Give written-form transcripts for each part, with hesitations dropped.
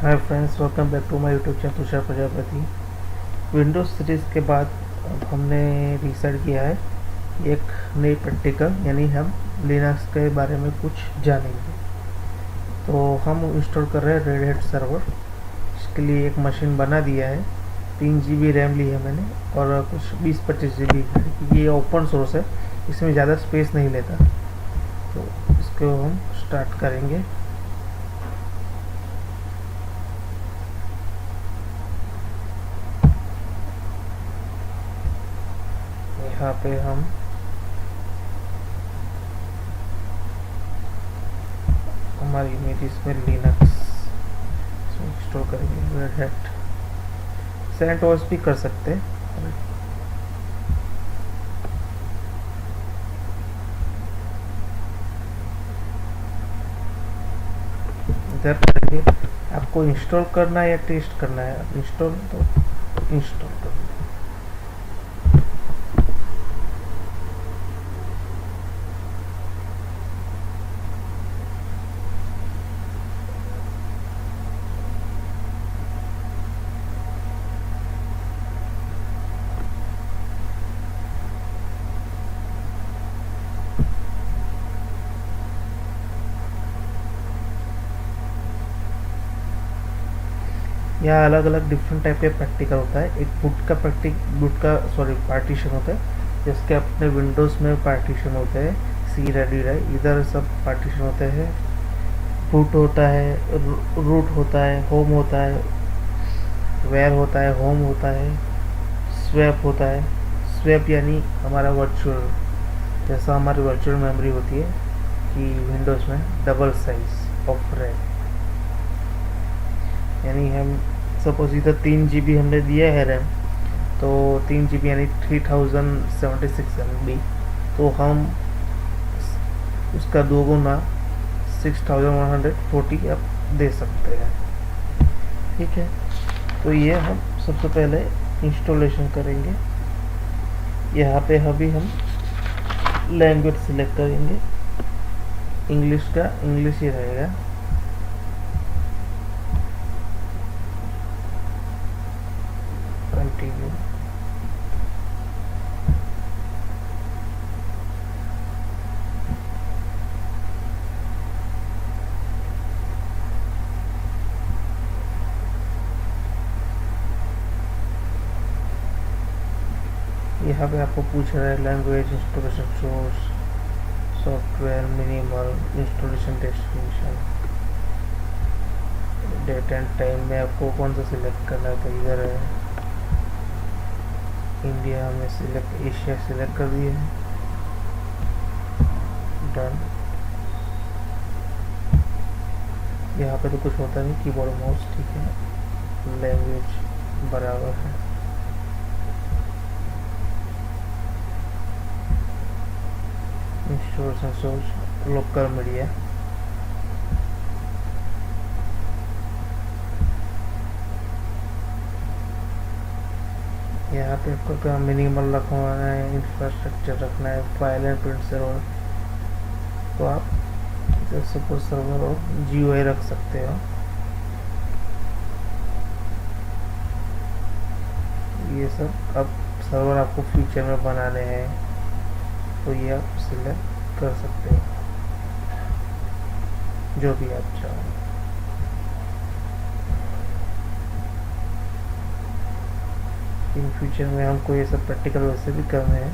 Hi friends, welcome back to my YouTube channel Tushar Prajapati. Windows series के बाद अब हमने डिसाइड किया है एक नई प्रैक्टिकल, यानी हम लिनक्स के बारे में कुछ जानेंगे। तो हम इंस्टॉल कर रहे हैं रेड हैट सर्वर। इसके लिए एक मशीन बना दिया है। 3 GB रैम ली है मैंने और कुछ 20-25 GB है। ये ओपन सोर्स है, इसमें ज़्यादा स्पेस नहीं लेता। तो इसको हम स्टार्ट करेंगे। यहाँ पे हम हमारी इमेजेस में लिनक्स इंस्टॉल करेंगे। रेड हैट सेंटोस भी कर सकते हैं। इधर करेंगे। आपको इंस्टॉल करना है या टेस्ट करना है? आप इंस्टॉल तो इंस्टॉल कर लो। यहाँ अलग अलग डिफरेंट टाइप के प्रैक्टिकल होता है। एक बूट का पार्टीशन होता है, जिसके अपने विंडोज़ में पार्टीशन होते हैं। सी रेडी राइट, इधर सब पार्टीशन होते हैं। बूट होता है, रूट होता है, होम होता है, वेयर होता है, होम होता है, स्वैप होता है। स्वैप यानी हमारा वर्चुअल, जैसा हमारी वर्चुअल मेमोरी होती है कि विंडोज़ में डबल साइज ऑफ रैम, यानी हम सपोज इधर 3 GB हमने दिया है रैम, तो 3 GB यानी 3076 MB। तो हम उसका दोगुना 6140 आप दे सकते हैं। ठीक है, तो ये हम सबसे पहले इंस्टॉलेशन करेंगे। यहाँ पे अभी हम लैंग्वेज सिलेक्ट करेंगे। इंग्लिश का इंग्लिश ही रहेगा। कंटिन्यू। यहाँ पे आपको पूछ रहा है language, installation source, software, minimal, installation destination, date and time में आपको कौन सा सिलेक्ट करना है। तो इधर है इंडिया में सिलेक्ट, एशिया सिलेक्ट कर दिया है। डन। यहाँ पे तो कुछ होता नहीं, कीबोर्ड माउस ठीक है। लैंग्वेज बराबर है। Installation source local media. यहाँ पे आपको क्या मिनिमल रखना है, इंफ्रास्ट्रक्चर रखना है, फाइल एंड प्रिंट सर्वर। तो आप जैसे सपोज सर्वर और GUI रख सकते हो। ये सब अब सर्वर आपको फ्यूचर में बनाने हैं, तो ये आप सिलेक्ट कर सकते हो, जो भी आप चाहो। इन फ्यूचर में हमको ये सब प्रैक्टिकल वैसे भी करने हैं।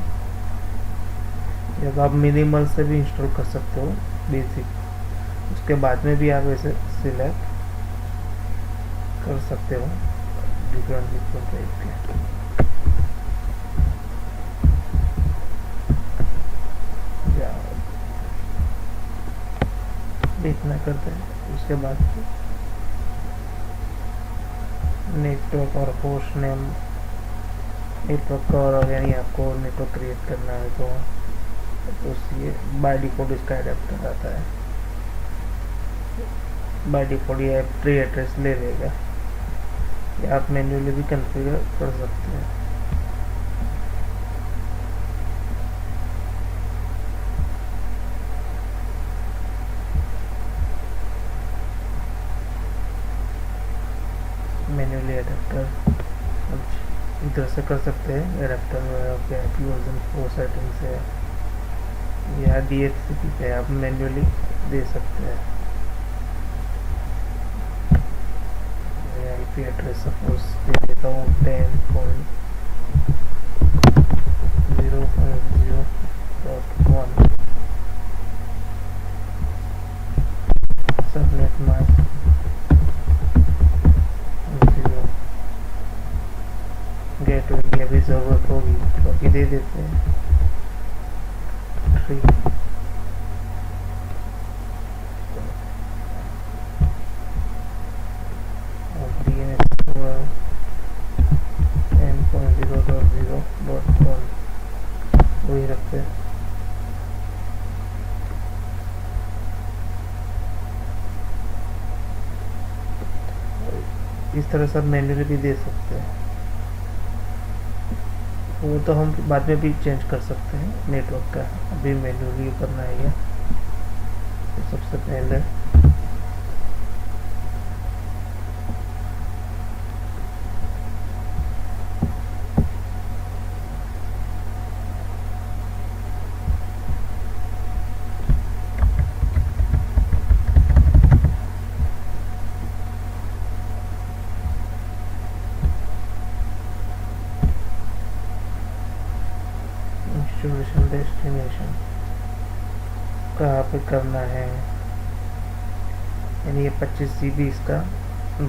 जब आप मिनिमल से भी इंस्टॉल कर सकते हो बेसिक, उसके बाद में भी आप ऐसे सिलेक्ट कर सकते हो डिफरेंट टाइप के। इतना करते हैं। उसके बाद नेटवर्क और होस्ट नेम, नेटवर्क और यानी आपको नेटवर्क क्रिएट करना है तो ये बाय डिफॉल्ट इसका एडेप्टर आता है। बाय डिफॉल्ट ये ट्री एड्रेस ले लेगा, या आप मैन्युअली भी कॉन्फ़िगर कर सकते हैं। मैन्युअली एडेप्टर इधर से कर सकते हैं। एडेप्टर में आपके IP वर्जन 4 सेटिंग्स है या DHCP पे आप मैन्युअली दे सकते हैं। मैं IP एड्रेस सपोज दे देता हूँ 10.0.0.1 सबनेट मास्क 0 गेटवे की अभी ज़रूरत होगी तो अभी दे देते हैं 3 और DNS 10.0.0.1 वही रखते हैं। इस तरह से आप मैन्युअली भी दे सकते हैं। वो तो हम बाद में भी चेंज कर सकते हैं नेटवर्क का, अभी मैन्युअली करना है क्या। तो सबसे पहले इंस्टॉलेशन डेस्टिनेशन कहाँ पे करना है, यानी ये 25 GB इसका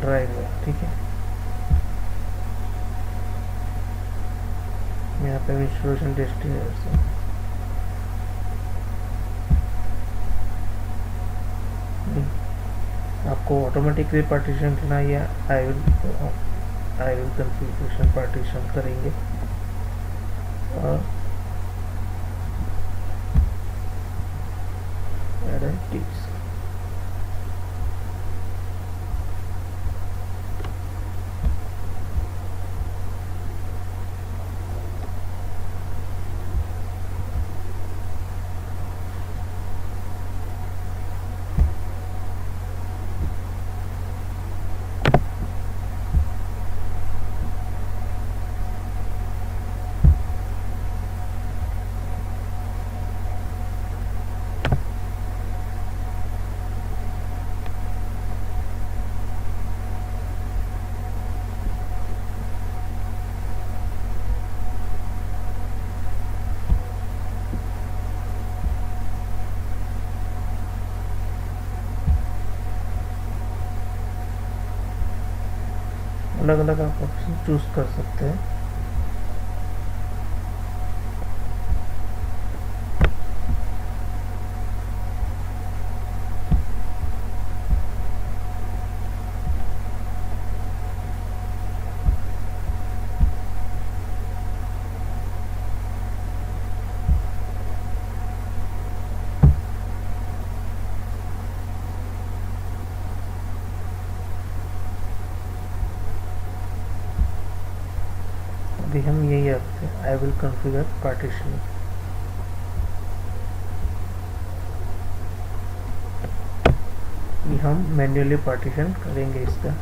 ड्राइव है, ठीक है। यहाँ पे इंस्टॉलेशन डेस्टिनेशन आपको ऑटोमेटिक रिपार्टीशन करना या आई विल कॉन्फ़िगरेशन पार्टीशन करेंगे। और टिप्स अलग अलग आप ऑप्शन चूज कर सकते हैं। अभी हम यही रखते हैं, आई विल कॉन्फ़िगर पार्टीशन। ये हम मैन्युअली पार्टीशन करेंगे इसका।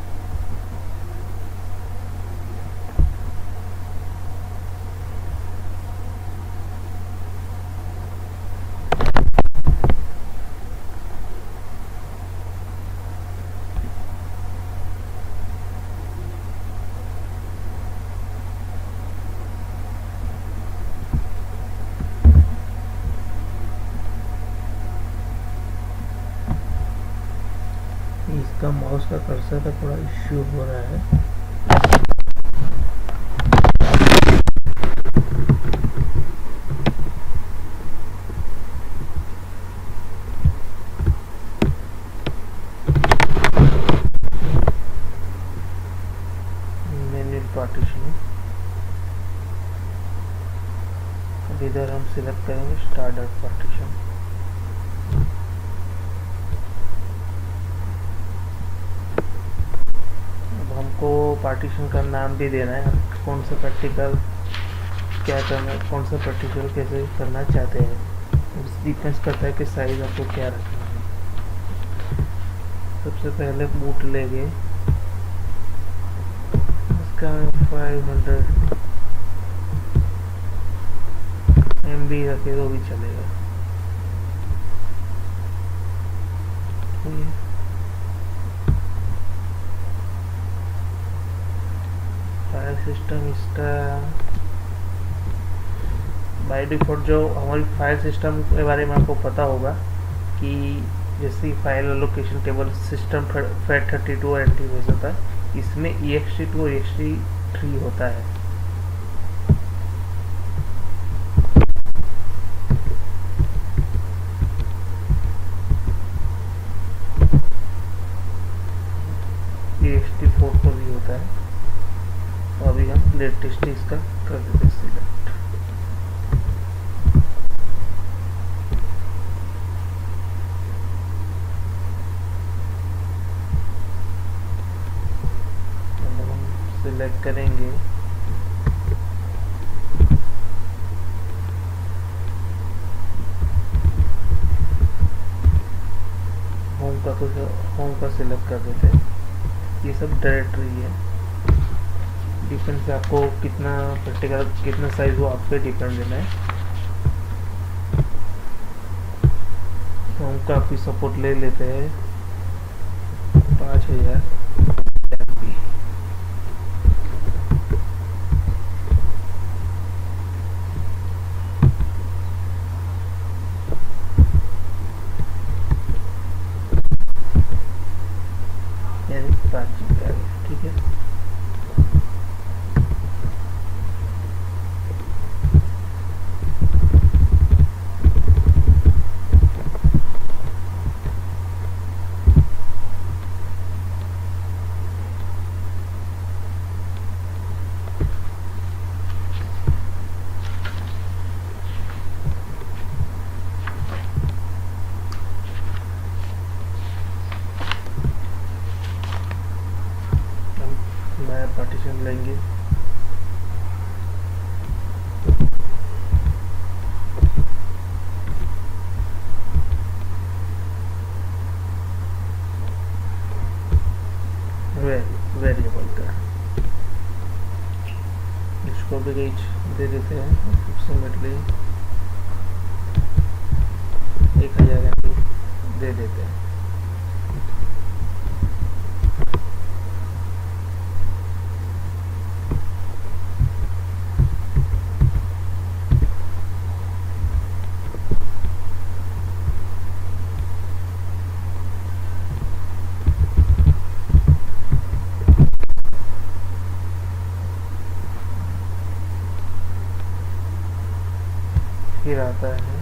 इसका माउस का कर्सर का थोड़ा इश्यू हो रहा है। मैन्युअल पार्टीशन अब इधर हम सिलेक्ट करेंगे स्टार्टर पार्टीशन। को पार्टीशन का नाम भी देना है, कौन सा प्रैक्टिकल क्या करना है, कौन सा प्रैक्टिकल कैसे करना चाहते हैं। डिपेंड्स करता है कि साइज आपको क्या रखना है। सबसे पहले बूट लेंगे इसका 500 MB रखे तो भी चलेगा। फाइल सिस्टम इसका बाय डिफ़ॉल्ट जो हमारी फाइल सिस्टम के बारे में आपको पता होगा कि जैसे file location table system FAT32 और एंटी बेस होता है, इसमें ext2 और ext3 होता है। ext4 को भी होता है। तो अभी हम लेटेस्ट इसका कर देते सिलेक्ट। सिलेक्ट करेंगे होम का, तो होम का सिलेक्ट कर देते हैं। ये सब डायरेक्टरी है, डिपेंड से आपको कितना प्रैक्टिकल कितना साइज हो आप पे डिपेंड देना है। होम का भी सपोर्ट ले लेते हैं 5000 MB। ठीक है, नया पार्टीशन लेंगे। वेरिएबल का इसको भी रेंज दे देते हैं अप्रोक्सीमेटली 1000 MB दे देते हैं। फिर आता है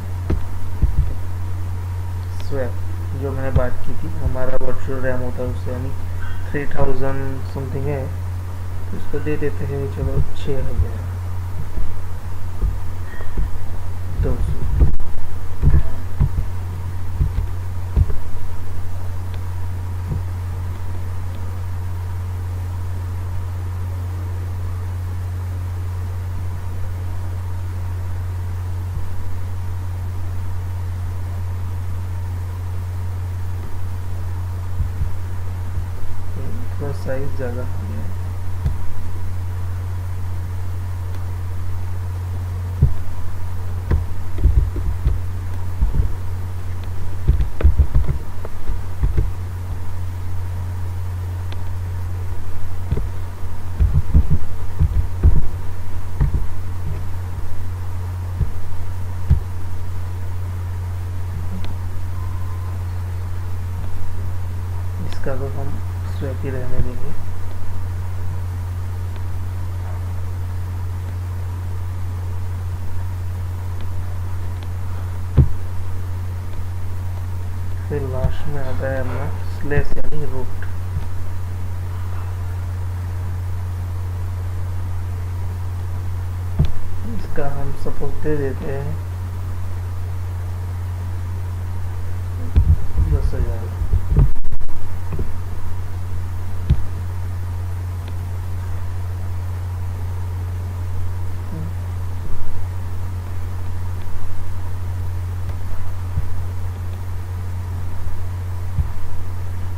स्वैप, जो मैंने बात की थी, हमारा वर्चुअल रैम होता है उससे, यानी 3000 समथिंग है, तो इसको दे देते हैं चलो 6200। साइज ज़्यादा हो गया है। इसका तो हम स्वैप ही रहने देंगे। फिर लास्ट में आता है अपना स्लैश यानी रूट। इसका हम सपोर्ट दे देते हैं 10,000।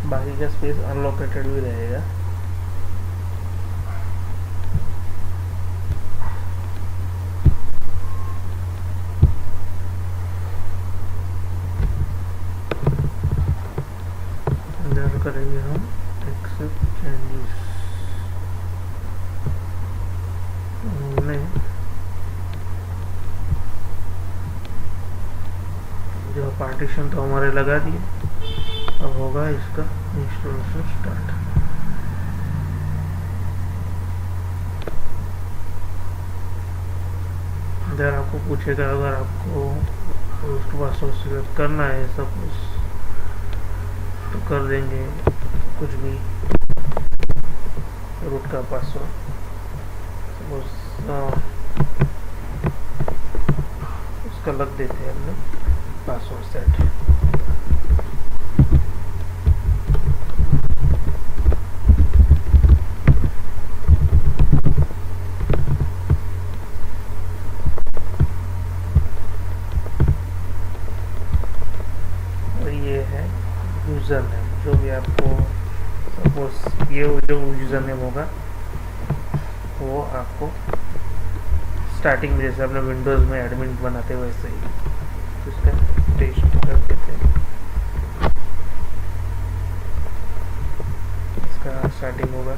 बाकी का स्पेस अनलोकेटेड भी रहेगा। करेंगे हम एक्सेप्ट चेंजेस। हमने जो पार्टीशन तो हमारे लगा दिए, अब होगा इसका इंस्टॉलेशन स्टार्ट। अगर आपको पूछेगा, अगर आपको उसके पासवर्ड सिलेक्ट करना है सपोज, तो कर देंगे कुछ भी रूट का पासवर्ड, सपोज उसका लग देते हैं हमने पासवर्ड सेट। और ये है यूज़र नेम, जो भी आपको सपोज ये जो यूज़र नेम होगा वो आपको स्टार्टिंग में जैसे अपने विंडोज़ में एडमिन बनाते वैसे ही इसका टेस्ट कर देते हैं। इसका स्टार्टिंग होगा,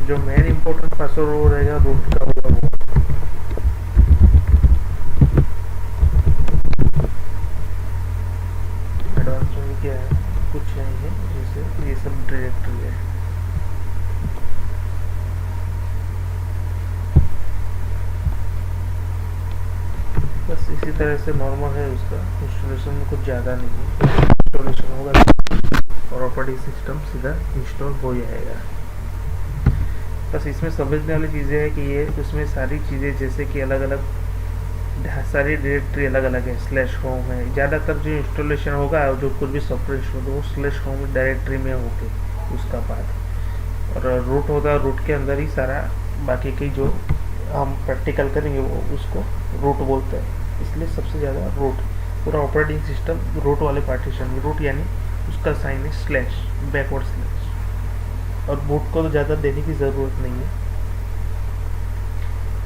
जो मेन इम्पोर्टेंट पासवर्ड वो रहेगा रूट का होगा वो। एडवांस में क्या है, कुछ नहीं है, जैसे ये सब डायरेक्टरी है। बस इसी तरह से नॉर्मल है उसका इंस्टॉलेशन में, कुछ ज़्यादा नहीं है। इंस्टॉलेशन होगा और ऑपरेटिंग सिस्टम सीधा इंस्टॉल हो जाएगा। बस इसमें समझने वाली चीज़ें है कि ये उसमें सारी चीज़ें जैसे कि अलग अलग सारी डायरेक्टरी अलग अलग है, स्लैश होम है। ज़्यादातर जो इंस्टॉलेशन होगा जो कुछ भी सॉफ्टवेयर इंस्टॉल होगा वो स्लैश होम डायरेक्टरी में होके उसका बाद, और रूट होगा रूट के अंदर ही सारा बाकी की जो हम प्रैक्टिकल करेंगे वो उसको रूट बोलते हैं। इसलिए सबसे ज़्यादा रूट, पूरा ऑपरेटिंग सिस्टम रूट वाले पार्टीशन में, रूट यानी उसका साइन है स्लैश, बैकवर्ड स्लैश। और बूट को तो ज़्यादा देने की ज़रूरत नहीं है।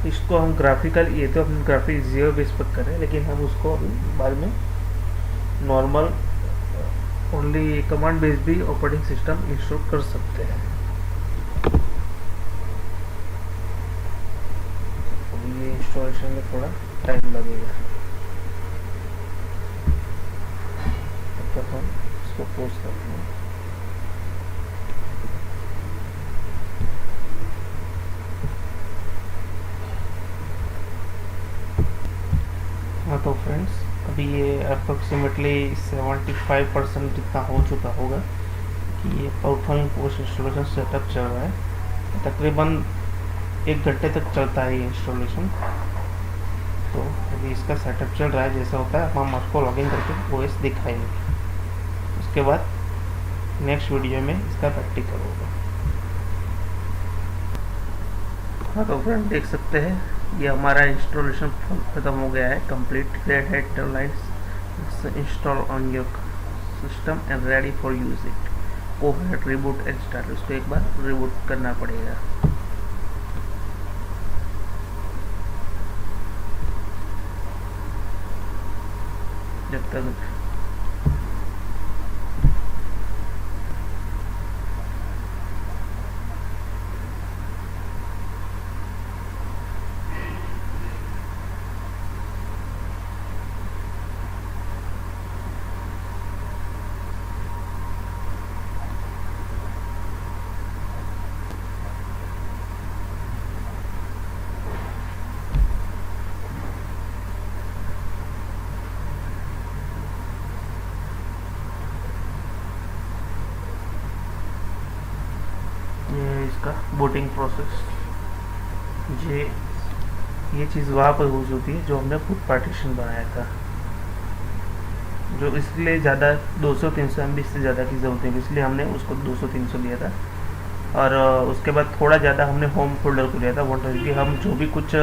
इसको हम ग्राफिकल, ये तो हम ग्राफिक जीरो बेस पर करें, लेकिन हम उसको अभी बाद में नॉर्मल ओनली कमांड बेस भी ऑपरेटिंग सिस्टम इंस्टॉल कर सकते हैं। ये इंस्टॉलेशन में थोड़ा टाइम लगेगा, तब तक हम इसको पोस्ट करते हैं। हाँ तो फ्रेंड्स, अभी ये अप्रोक्सीमेटली 75% जितना हो चुका होगा कि ये परफॉर्मिंग पोस्ट इंस्टॉलेशन सेटअप चल रहा है। तकरीबन 1 घंटे तक चलता है ये इंस्टॉलेशन। तो अभी इसका सेटअप चल रहा है, जैसा होता है हम आपको लॉगिन करके ओएस दिखाएंगे। उसके बाद नेक्स्ट वीडियो में इसका प्रैक्टिकल होगा। हाँ तो फ्रेंड देख सकते हैं ये हमारा इंस्टॉलेशन खत्म हो गया है, complete. Red hat lines install on your system and ready for use it. Go ahead, reboot and start. उसको एक बार रिबूट करना पड़ेगा। जब तक ये इसका बूटिंग प्रोसेस, ये चीज़ वहाँ पर हो चुकी है जो हमने खुद पार्टीशन बनाया था, जो इसलिए ज़्यादा 200-300 MB से ज़्यादा की ज़रूरत है, इसलिए हमने उसको 200-300 लिया था। और उसके बाद थोड़ा ज़्यादा हमने होम फोल्डर को लिया था 120। हम जो भी कुछ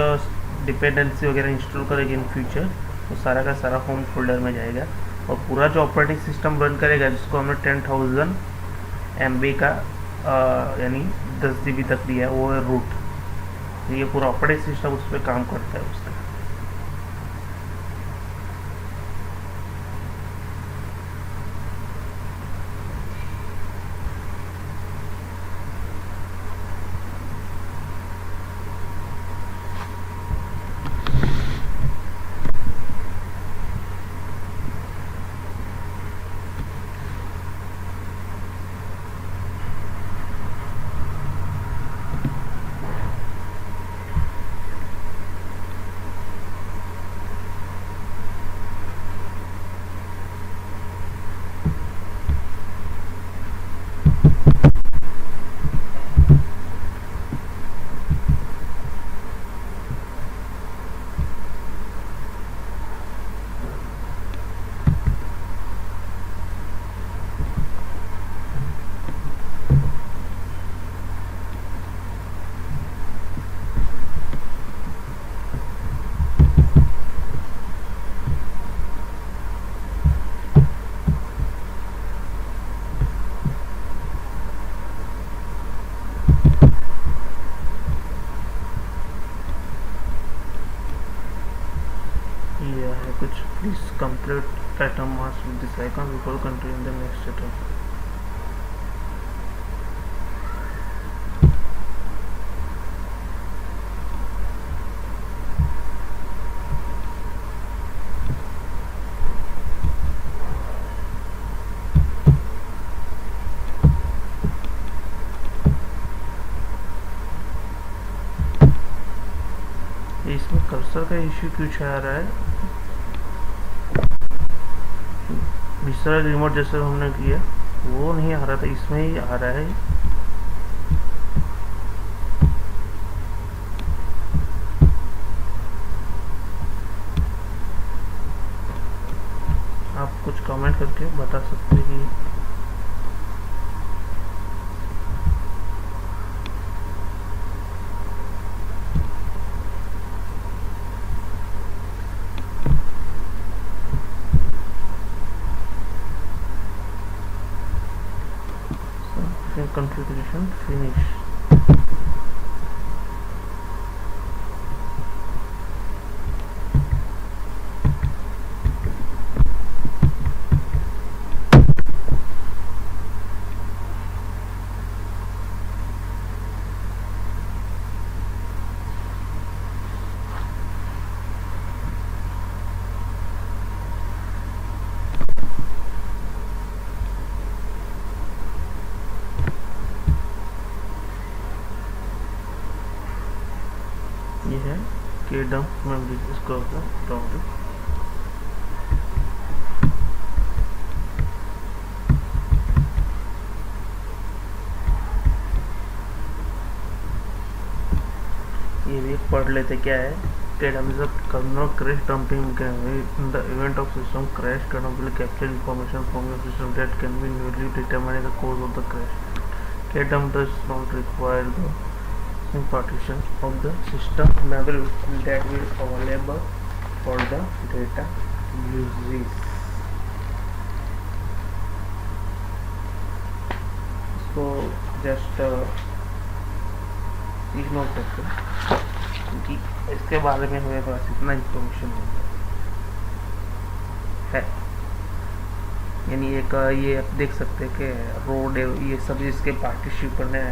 डिपेंडेंसी वगैरह इंस्टॉल करेंगे इन फ्यूचर वो सारा का सारा होम फोल्डर में जाएगा। और पूरा जो ऑपरेटिंग सिस्टम रन करेगा जिसको हमने 10,000 MB का यानी 10 GB तक दिया है, वो है रूट। ये पूरा ऑपरेटिंग सिस्टम उस पर काम करता है उसका। item mask with this icon before continuing the next item. इसमें कर्सर का इश्यू क्यों आ रहा है? दूसरा रिमोट जैसे हमने किया वो नहीं आ रहा था, इसमें ही आ रहा है। आप कुछ कमेंट करके बता सकते हैं कि configuration finish. ये है के डंप मेमोरी, इसको डाउनलोड। ये भी पढ़ लेते क्या है। KDump is a kernel crash dumping mechanism. In the event of system crash, KDump will capture information from your system that can be newly determine the cause of the crash. KDump does not require the partition of the system memory that will available for the data uses. इसको just ignore करते हैं क्योंकि इसके बारे में हमें पास इतना information है। यानी एक ये आप देख सकते हैं कि रोड ये सब इसके पार्टिशिपेंट ने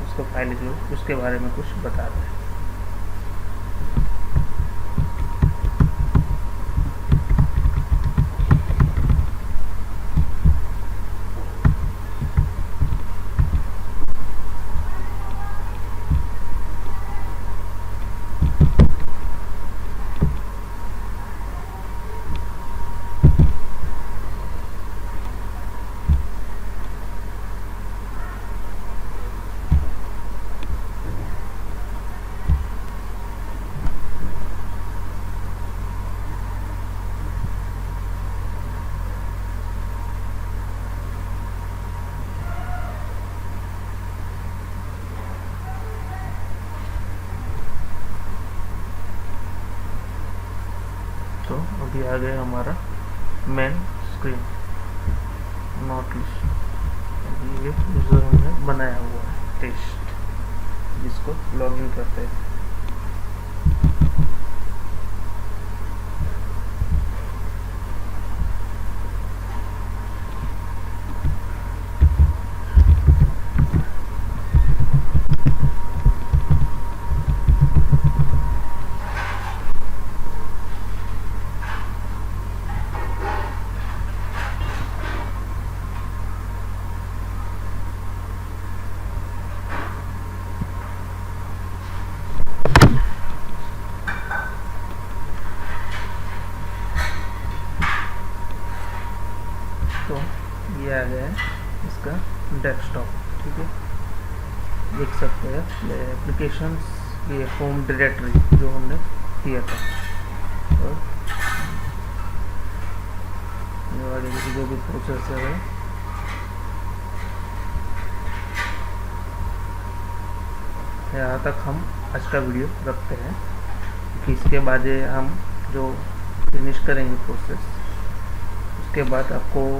उसको फाइल जो उसके बारे में कुछ बता रहे हैं। तो अभी आ गया हमारा मेन स्क्रीन नॉट लिस्ट। अभी ये यूजर हमने बनाया हुआ है टेस्ट, जिसको लॉगिन करते हैं। तो ये आ गया है इसका डेस्कटॉप, ठीक है। देख सकते हैं एप्लीकेशंस, ये होम डायरेक्टरी जो हमने किया था, और ये वाले जो भी प्रोसेसर है यहाँ तक हम आज का वीडियो रखते हैं, क्योंकि इसके बाद हम जो फिनिश करेंगे प्रोसेस, उसके बाद आपको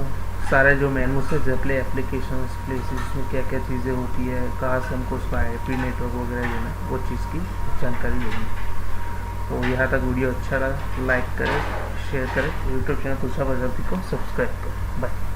सारे जो मेनू से जपले एप्लीकेशन प्लेसेस में क्या क्या चीज़ें होती है, कहाँ से हमको उसका आईपी नेटवर्क वगैरह लेना, वो चीज़ की जानकारी देंगे। तो यहाँ तक वीडियो अच्छा लगा लाइक करें, शेयर करें, यूट्यूब चैनल तुषार प्रजापति को सब्सक्राइब करें। बाय।